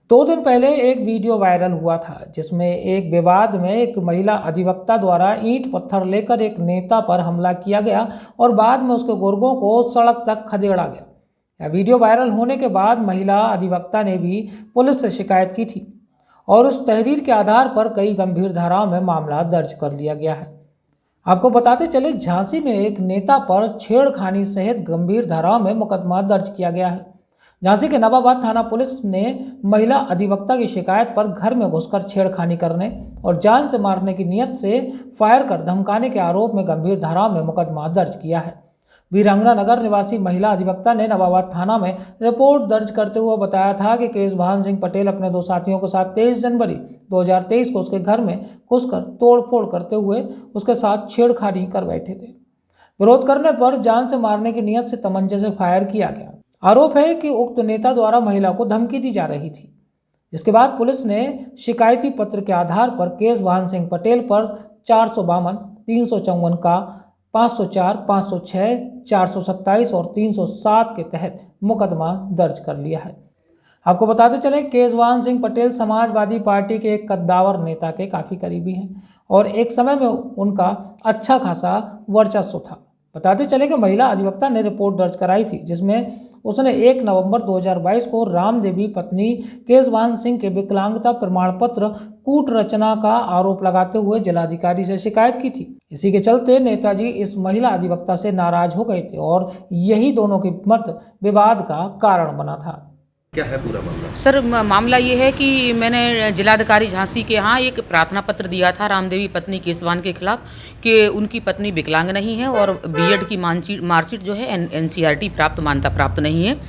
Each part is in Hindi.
2 दिन पहले एक वीडियो वायरल हुआ था जिसमें एक विवाद में एक महिला अधिवक्ता द्वारा ईंट पत्थर लेकर एक नेता पर हमला किया गया और बाद में उसके गुर्गों को सड़क तक खदेड़ा गया। यह वीडियो वायरल होने के बाद महिला अधिवक्ता ने भी पुलिस से शिकायत की थी और उस तहरीर के आधार पर कई गंभीर धाराओं में मामला दर्ज कर लिया गया है। आपको बताते चले, झांसी में एक नेता पर छेड़खानी सहित गंभीर धाराओं में मुकदमा दर्ज किया गया है। झांसी के नवाबाद थाना पुलिस ने महिला अधिवक्ता की शिकायत पर घर में घुसकर छेड़खानी करने और जान से मारने की नियत से फायर कर धमकाने के आरोप में गंभीर धाराओं में मुकदमा दर्ज किया है। वीरांगना नगर निवासी महिला अधिवक्ता ने नवाबाद थाना में रिपोर्ट दर्ज करते हुए बताया था कि केशभान सिंह पटेल अपने 2 साथियों के साथ 23 जनवरी 2023 को उसके घर में घुसकर तोड़फोड़ करते हुए उसके साथ छेड़खानी कर बैठे थे। विरोध करने पर जान से मारने की नियत से तमंचे से फायर किया गया। आरोप है कि उक्त नेता द्वारा महिला को धमकी दी जा रही थी, जिसके बाद पुलिस ने शिकायती पत्र के आधार पर केशभान सिंह पटेल पर 452, 354 का 504, 506, 427 और 307 के तहत मुकदमा दर्ज कर लिया है। आपको बताते चले, केशभान सिंह पटेल समाजवादी पार्टी के एक कद्दावर नेता के काफ़ी करीबी हैं और एक समय में उनका अच्छा खासा वर्चस्व था। बताते चले कि महिला अधिवक्ता ने रिपोर्ट दर्ज कराई थी जिसमें उसने 1 नवंबर 2022 को रामदेवी पत्नी केशभान सिंह के विकलांगता प्रमाण पत्र कूट रचना का आरोप लगाते हुए जिलाधिकारी से शिकायत की थी। इसी के चलते नेताजी इस महिला अधिवक्ता से नाराज हो गए थे और यही दोनों के मत विवाद का कारण बना था। क्या है पूरा मामला? सर, मामला ये है कि मैंने जिलाधिकारी झांसी के यहाँ एक प्रार्थना पत्र दिया था रामदेवी पत्नी केशभान के खिलाफ कि उनकी पत्नी विकलांग नहीं है और बीएड की मार्कशीट जो है एनसीईआरटी प्राप्त मान्यता प्राप्त नहीं है।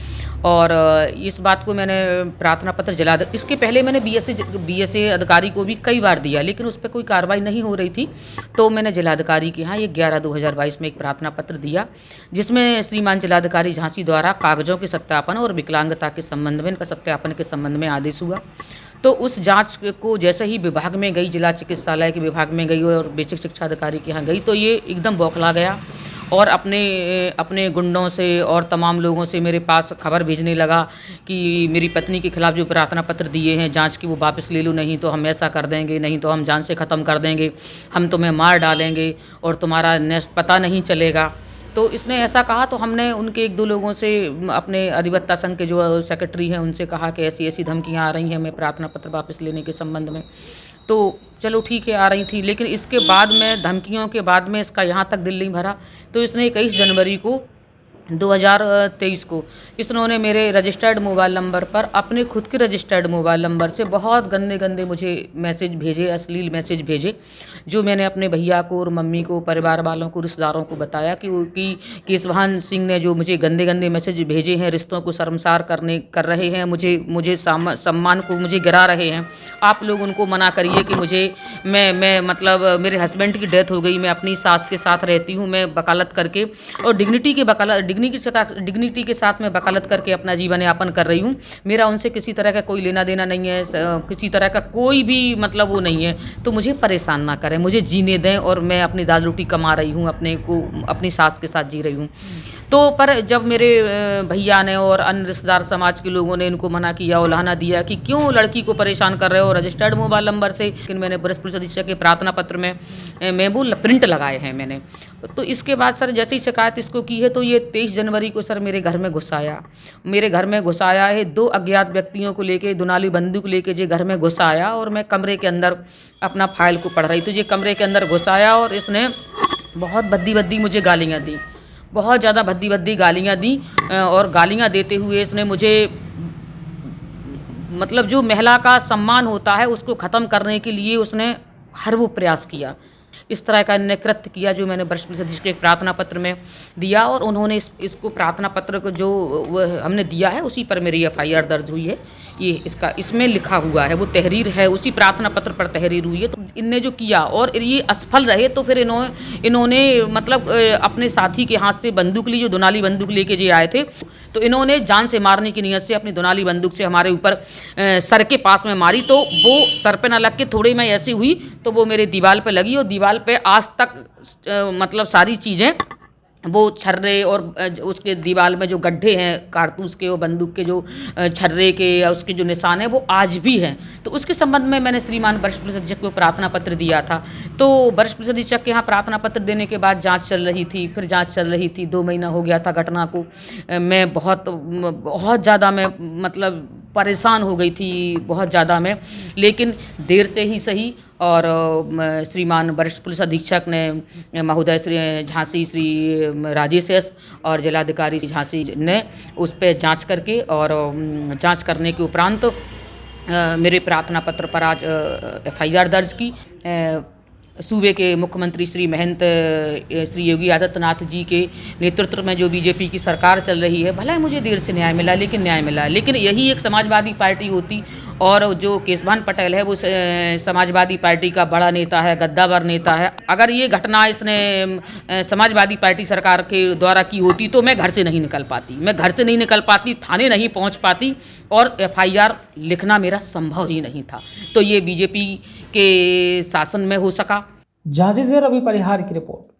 और इस बात को मैंने प्रार्थना पत्र इसके पहले मैंने बीएसए अधिकारी को भी कई बार दिया, लेकिन उस पर कोई कार्रवाई नहीं हो रही थी। तो मैंने जिलाधिकारी के यहाँ 11/2022 में एक प्रार्थना पत्र दिया जिसमें श्रीमान जिलाधिकारी झांसी द्वारा कागजों के सत्यापन और विकलांगता के संबंध में, इनका सत्यापन के संबंध में आदेश हुआ। तो उस जांच को जैसे ही विभाग में गई, जिला चिकित्सालय के विभाग में गई और बेसिक शिक्षा अधिकारी के यहाँ गई, तो ये एकदम बौखला गया और अपने गुंडों से और तमाम लोगों से मेरे पास खबर भेजने लगा कि मेरी पत्नी के खिलाफ जो प्रार्थना पत्र दिए हैं जांच की वो वापस ले लो, नहीं तो हम ऐसा कर देंगे, नहीं तो हम जान से ख़त्म कर देंगे, हम तुम्हें मार डालेंगे और तुम्हारा नेक्स्ट पता नहीं चलेगा। तो इसने ऐसा कहा तो हमने उनके 1-2 लोगों से, अपने अधिवक्ता संघ के जो सेक्रेटरी हैं उनसे कहा कि ऐसी ऐसी धमकियाँ आ रही हैं मैं प्रार्थना पत्र वापस लेने के संबंध में। तो चलो ठीक है, आ रही थी, लेकिन इसके बाद में धमकियों के बाद में इसका यहाँ तक दिल नहीं भरा। तो इसने 21 जनवरी को 2023 को इन्होंने मेरे रजिस्टर्ड मोबाइल नंबर पर, अपने खुद के रजिस्टर्ड मोबाइल नंबर से बहुत गंदे गंदे मुझे मैसेज भेजे, अश्लील मैसेज भेजे, जो मैंने अपने भैया को और मम्मी को, परिवार वालों को, रिश्तेदारों को बताया कि केशभान सिंह ने जो मुझे गंदे गंदे मैसेज भेजे हैं, रिश्तों को शर्मसार कर रहे हैं, मुझे सम्मान को मुझे गिरा रहे हैं। आप लोग उनको मना करिए कि मैं मतलब मेरे हस्बैंड की डेथ हो गई, मैं अपनी सास के साथ रहती हूँ, मैं वकालत करके और डिग्निटी के साथ में वकालत करके अपना जीवन यापन कर रही हूँ। मेरा उनसे किसी तरह का कोई लेना देना नहीं है, किसी तरह का कोई भी मतलब वो नहीं है। तो मुझे परेशान ना करें, मुझे जीने दें और मैं अपनी दाल रोटी कमा रही हूँ, अपनी सास के साथ जी रही हूँ। तो पर जब मेरे भैया ने और अन्य रिश्तेदार समाज के लोगों ने इनको मना किया, उलाहना दिया कि क्यों लड़की को परेशान कर रहे हो रजिस्टर्ड मोबाइल नंबर से, लेकिन मैंने वरिष्ठ पुलिस अधीक्षक के प्रार्थना पत्र में वो प्रिंट लगाए हैं मैंने। तो इसके बाद सर जैसे ही शिकायत इसको की है तो ये 23 जनवरी को सर मेरे घर में घुस आया है। 2 अज्ञात व्यक्तियों को लेके, दुनाली बंदूक लेके जे घर में घुस आया और मैं कमरे के अंदर अपना फाइल को पढ़ रही थी। ये कमरे के अंदर घुस आया और इसने बहुत भद्दी मुझे गालियाँ दी, बहुत ज़्यादा भद्दी गालियाँ दी और गालियाँ देते हुए इसने मुझे, मतलब जो महिला का सम्मान होता है उसको ख़त्म करने के लिए उसने हर वो प्रयास किया। इस तरह का इन्होंने कृत्य किया जो मैंने वरिष्ठ पुलिस अधीक्षक के प्रार्थना पत्र में दिया और उन्होंने इसको प्रार्थना पत्र को जो हमने दिया है उसी पर मेरी FIR दर्ज हुई है। ये इसमें लिखा हुआ है, वो तहरीर है, उसी प्रार्थना पत्र पर तहरीर हुई है। तो इनने जो किया और ये असफल रहे तो फिर इन्होंने मतलब अपने साथी के हाथ से बंदूक ली, जो दुनाली बंदूक लेके जो आए थे, तो इन्होंने जान से मारने की नीयत से अपनी दुनाली बंदूक से हमारे ऊपर सर के पास में मारी। तो वो सर पे ना लग के थोड़ी मैं ऐसी हुई तो वो मेरे दीवार पे लगी और दीवार पे आज तक मतलब सारी चीज़ें वो छर्रे और उसके दीवार में जो गड्ढे हैं कारतूस के और बंदूक के, जो छर्रे के या उसके जो निशान हैं, वो आज भी हैं। तो उसके संबंध में मैंने श्रीमान वरिष्ठ पुलिस अधीक्षक को प्रार्थना पत्र दिया था। तो वरिष्ठ पुलिस अधीक्षक के यहाँ प्रार्थना पत्र देने के बाद जांच चल रही थी, फिर जांच चल रही थी, 2 महीना हो गया था घटना को। मैं बहुत ज़्यादा मैं मतलब परेशान हो गई थी, बहुत ज़्यादा मैं। लेकिन देर से ही सही, और श्रीमान वरिष्ठ पुलिस अधीक्षक ने, महोदय श्री झांसी श्री राजेश एस और जिलाधिकारी झांसी ने उस पर जांच करके और जांच करने के उपरांत मेरे प्रार्थना पत्र पर आज FIR दर्ज की। सूबे के मुख्यमंत्री श्री महंत श्री योगी आदित्यनाथ जी के नेतृत्व में जो बीजेपी की सरकार चल रही है, भला ही मुझे देर से न्याय मिला, लेकिन न्याय मिला। लेकिन यही एक समाजवादी पार्टी होती, और जो केशवान पटेल है वो समाजवादी पार्टी का बड़ा नेता है, गद्दावर नेता है। अगर ये घटना इसने समाजवादी पार्टी सरकार के द्वारा की होती तो मैं घर से नहीं निकल पाती, थाने नहीं पहुंच पाती, और FIR लिखना मेरा संभव ही नहीं था। तो ये बीजेपी के शासन में हो सका। झांसी से रवि परिहार की रिपोर्ट।